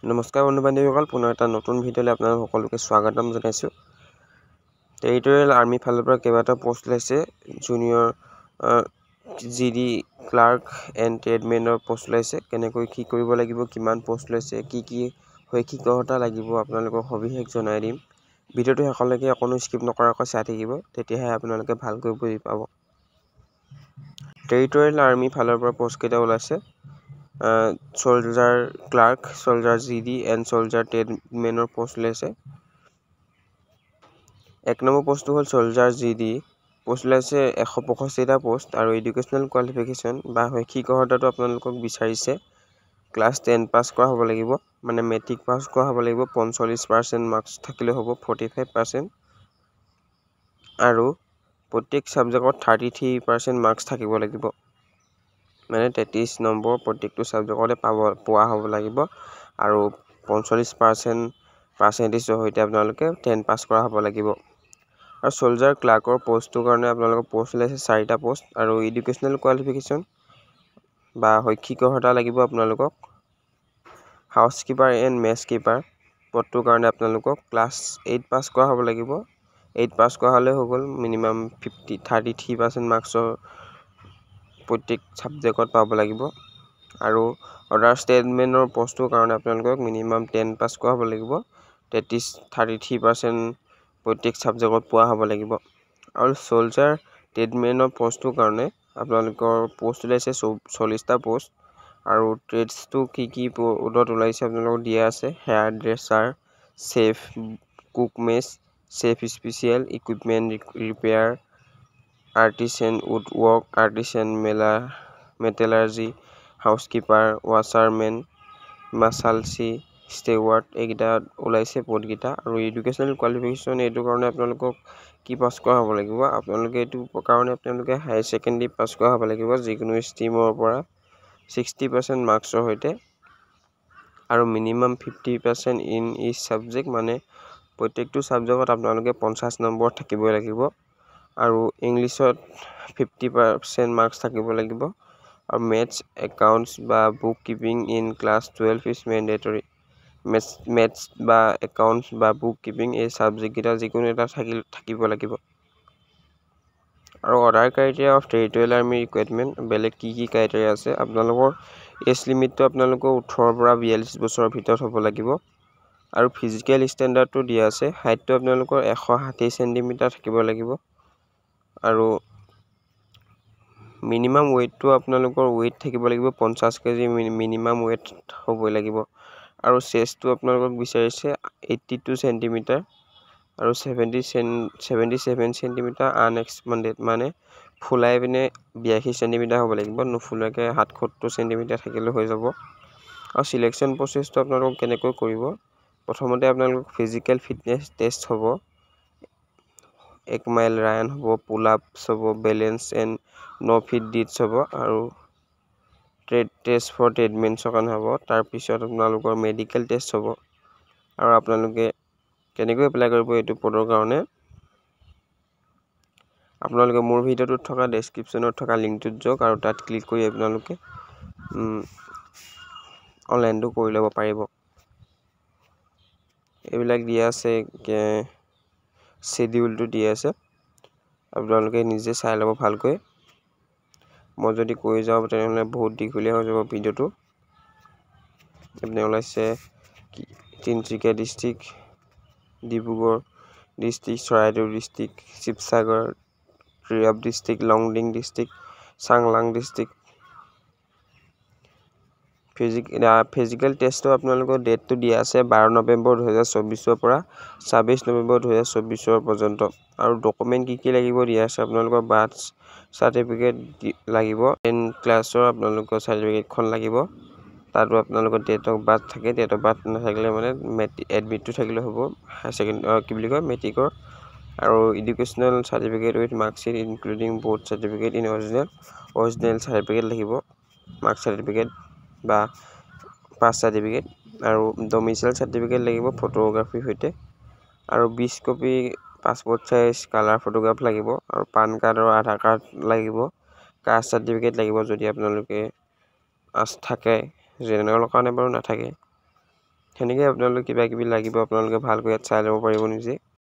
নমস্কাৰ বন্ধু বান্ধৱীসকল, পুনৰ এটা নতুন ভিডিঅ'লৈ আপোনালোক সকলোকে স্বাগতম জনাইছোঁ। টেৰিটৰিয়েল আৰ্মি ফালৰ পৰা কেইবাটাও পোষ্ট ওলাইছে। জুনিয়ৰ জিডি ক্লাৰ্ক এণ্ড ট্ৰেডমেনৰ পোষ্ট ওলাইছে। কেনেকৈ কি কৰিব লাগিব, কিমান পোষ্ট ওলাইছে, কি শৈক্ষিক অৰ্হতা লাগিব, আপোনালোকক সবিশেষ জনাই দিম। ভিডিঅ'টো শেষলৈকে অকণো স্কিপ নকৰাকৈ চাই থাকিব, তেতিয়াহে আপোনালোকে ভালকৈ বুজি পাব। টেৰিটৰিয়েল আৰ্মি ফালৰ পৰা পোষ্ট কেইটা ওলাইছে। Soldier clerk, soldier GD and soldier ট্ৰেডমেনৰ পোষ্ট ওলাইছে। 1 নম্বৰ পোষ্টটো হ'ল চলজাৰ জিডি। পোষ্ট ওলাইছে 165টা পোষ্ট আৰু এডুকেশ্যনেল কোৱালিফিকেশ্যন বা শৈক্ষিক অৰ্হতাটো আপোনালোকক বিচাৰিছে ক্লাছ 10 পাছ কৰা হ'ব লাগিব, মানে মেট্ৰিক পাছ কৰা হ'ব লাগিব। 45% মাৰ্কছ থাকিলে হ'ব, 45%। আৰু প্ৰত্যেক ছাবজেক্টত 33% মাৰ্কছ থাকিব লাগিব, মানে 33 নম্বৰ প্ৰত্যেকটো ছাবজেক্টতে পোৱা হ'ব লাগিব। আৰু 45% পাৰ্চেণ্টেজৰ সৈতে আপোনালোকে 10 পাছ কৰা হ'ব লাগিব। আৰু চলজাৰ ক্লাৰ্কৰ পোষ্টটোৰ কাৰণে আপোনালোকৰ পোষ্ট ওলাইছে 4টা পোষ্ট আৰু এডুকেশ্যনেল কোৱালিফিকেশ্যন বা শৈক্ষিক অৰ্হতা লাগিব আপোনালোকক। Housekeeper and mess keeper পদটোৰ কাৰণে আপোনালোকক ক্লাছ 8 পাছ কৰা হ'ব লাগিব। 8 পাছ কৰা হ'লে হৈ গ'ল। মিনিমাম 33% মাৰ্কছৰ প্ৰত্যেক ছাবজেক্টত পাব লাগিব। আৰু অৰ্ডাৰ ষ্টেটমেণ্টৰ পোষ্টটোৰ কাৰণে আপোনালোকক মিনিমাম 10 পাছ কৰা হ'ব লাগিব। 33% প্ৰত্যেক ছাবজেক্টত পোৱা হ'ব লাগিব। আৰু চলজাৰ ট্ৰেডমেনৰ পোষ্টটোৰ কাৰণে আপোনালোকৰ পোষ্ট ওলাইছে 40টা পোষ্ট আৰু ট্ৰেডছটো কি পদত ওলাইছে আপোনালোকক দিয়া আছে। Hairdresser, chef, cook mess, chef special, equipment repair, artisan wood work, artisan metallurgy, housekeeper, washerman, মাছালচি, ষ্টেৱাৰ্ড, এইকেইটা ওলাইছে পদকেইটা। আৰু এডুকেশ্যনেল কোৱালিফিকেশ্যন এইটোৰ কাৰণে আপোনালোকক কি পাছ কৰা হ'ব লাগিব, আপোনালোকে এইটো কাৰণে আপোনালোকে হায়াৰ ছেকেণ্ডেৰী পাছ কৰা হ'ব লাগিব যিকোনো ষ্ট্ৰীমৰ পৰা 60% মাৰ্কছৰ সৈতে। আৰু মিনিমাম 50% ইন ইচ ছাবজেক্ট, মানে প্ৰত্যেকটো ছাবজেক্টত আপোনালোকে 50 নম্বৰ থাকিবই লাগিব। আৰু ইংলিছত 50% মাৰ্কছ থাকিব লাগিব। আৰু মেথছ, একাউণ্টছ বা book keeping in class 12 is mandatory. Maths বা একাউণ্টছ বা বুক কিপিং এই ছাবজেক্টকেইটা যিকোনো এটা থাকিব লাগিব। আৰু order criteria of territorial army requirement, বেলেগ কি ক্ৰাইটেৰিয়া আছে, আপোনালোকৰ এজ লিমিটটো আপোনালোকৰ 18 পৰা 42 বছৰৰ ভিতৰত হ'ব লাগিব। আৰু ফিজিকেল ষ্টেণ্ডাৰ্ডটো দিয়া আছে। হাইটটো আপোনালোকৰ 160 চেণ্টিমিটাৰ থাকিব লাগিব। আৰু মিনিমাম ৱেইটটো আপোনালোকৰ থাকিব লাগিব 50 কেজি মিনিমাম ৱেইট হ'বই লাগিব। আৰু চেষ্টটো আপোনালোকক বিচাৰিছে 82 চেণ্টিমিটাৰ আৰু 77 চেণ্টিমিটাৰ আনএক্সপেণ্ডেড, মানে ফুলাই পিনে 82 চেণ্টিমিটাৰ হ'ব লাগিব। নুফুলাকৈ 70 চেণ্টিমিটাৰ থাকিলে হৈ যাব। আৰু চিলেকশ্যন প্ৰচেছটো আপোনালোকক কেনেকৈ কৰিব, প্ৰথমতে আপোনালোকক ফিজিকেল ফিটনেছ টেষ্ট হ'ব, 1 মাইল ৰান হ'ব, পুল আপছ হ'ব, বেলেঞ্চ এণ্ড ফিট ডিটছ হ'ব আৰু টেষ্ট ফৰ ট্ৰেডমেণ্টছৰ কাৰণে হ'ব। তাৰপিছত আপোনালোকৰ মেডিকেল টেষ্ট হ'ব। আৰু আপোনালোকে কেনেকৈ এপ্লাই কৰিব এইটো পদৰ কাৰণে, আপোনালোকে মোৰ ভিডিঅ'টোত থকা ডেছক্ৰিপশ্যনত থকা লিংকটোত যাওক আৰু তাত ক্লিক কৰি আপোনালোকে অনলাইনটো কৰি ল'ব পাৰিব। এইবিলাক দিয়া আছে, শ্বেডিউলটো দিয়া আছে, আপোনালোকে নিজে চাই ল'ব ভালকৈ। মই যদি কৈ যাওঁ তেনেহ'লে বহুত দীঘলীয়া হৈ যাব ভিডিঅ'টো। এইপিনে ওলাইছে Tinsukia district, Dibrugarh district, Charaideo district, Sivasagar, Tirap district, Longding district, Changlang district. Physical টেষ্টৰ আপোনালোকৰ ডেটটো দিয়া আছে 12 নৱেম্বৰ 2024 পৰা 26 নৱেম্বৰ 2024 পৰ্যন্ত। আৰু ডকুমেণ্ট কি লাগিব দিয়া আছে, আপোনালোকৰ বাৰ্থ চাৰ্টিফিকেট লাগিব, 10 ক্লাছৰ আপোনালোকৰ চাৰ্টিফিকেটখন লাগিব। তাতো আপোনালোকৰ ডেট অফ বাৰ্থ থাকে, ডেট অফ বাৰ্থ নাথাকিলে মানে এডমিটটো থাকিলে হ'ব, হায়াৰ ছেকেণ্ডেৰী মেট্ৰিকৰ। আৰু educational certificate with marksheet including board certificate in original certificate লাগিব, মাৰ্ক চাৰ্টিফিকেট বা পাছ চাৰ্টিফিকেট। আৰু ডমিচাইল চাৰ্টিফিকেট লাগিব ফটোগ্ৰাফিৰ সৈতে। আৰু 20 copy passport size colour photograph লাগিব। আৰু পান কাৰ্ড আৰু আধাৰ কাৰ্ড লাগিব। কাষ্ট চাৰ্টিফিকেট লাগিব যদি আপোনালোকে থাকে, জেনেৰেলৰ কাৰণে বাৰু নাথাকে। সেনেকৈ আপোনালোকে কিবা কিবি লাগিব আপোনালোকে ভালকৈ ইয়াত চাই ল'ব পাৰিব নিজে।